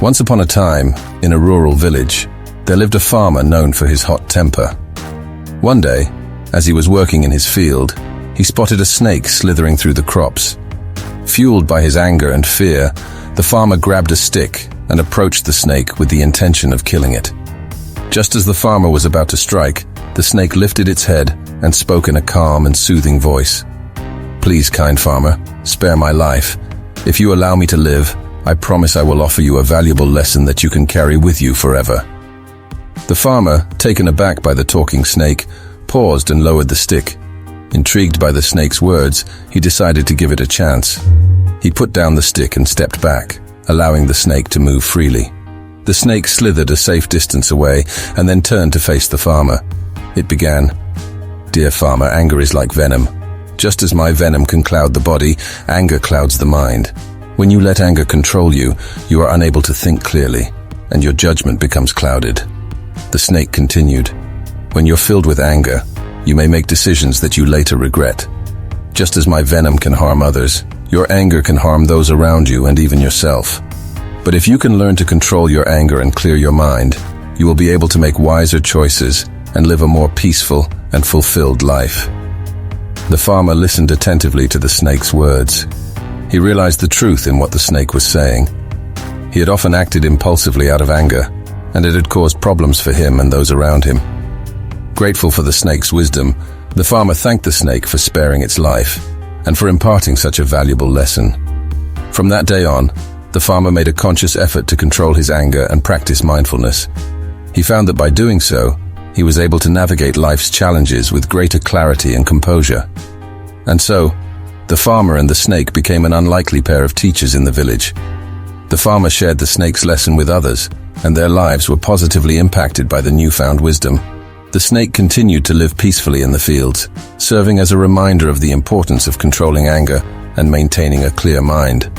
Once upon a time, in a rural village, there lived a farmer known for his hot temper. One day, as he was working in his field, he spotted a snake slithering through the crops. Fueled by his anger and fear, the farmer grabbed a stick and approached the snake with the intention of killing it. Just as the farmer was about to strike, the snake lifted its head and spoke in a calm and soothing voice. "Please, kind farmer, spare my life. If you allow me to live, I promise I will offer you a valuable lesson that you can carry with you forever." The farmer, taken aback by the talking snake, paused and lowered the stick. Intrigued by the snake's words, he decided to give it a chance. He put down the stick and stepped back, allowing the snake to move freely. The snake slithered a safe distance away and then turned to face the farmer. It began, "Dear farmer, anger is like venom. Just as my venom can cloud the body, anger clouds the mind. When you let anger control you, you are unable to think clearly, and your judgment becomes clouded." The snake continued, "When you're filled with anger, you may make decisions that you later regret. Just as my venom can harm others, your anger can harm those around you and even yourself. But if you can learn to control your anger and clear your mind, you will be able to make wiser choices and live a more peaceful and fulfilled life." The farmer listened attentively to the snake's words. He realized the truth in what the snake was saying. He had often acted impulsively out of anger, and it had caused problems for him and those around him. Grateful for the snake's wisdom, the farmer thanked the snake for sparing its life and for imparting such a valuable lesson. From that day on, the farmer made a conscious effort to control his anger and practice mindfulness. He found that by doing so, he was able to navigate life's challenges with greater clarity and composure. And so, the farmer and the snake became an unlikely pair of teachers in the village. The farmer shared the snake's lesson with others, and their lives were positively impacted by the newfound wisdom. The snake continued to live peacefully in the fields, serving as a reminder of the importance of controlling anger and maintaining a clear mind.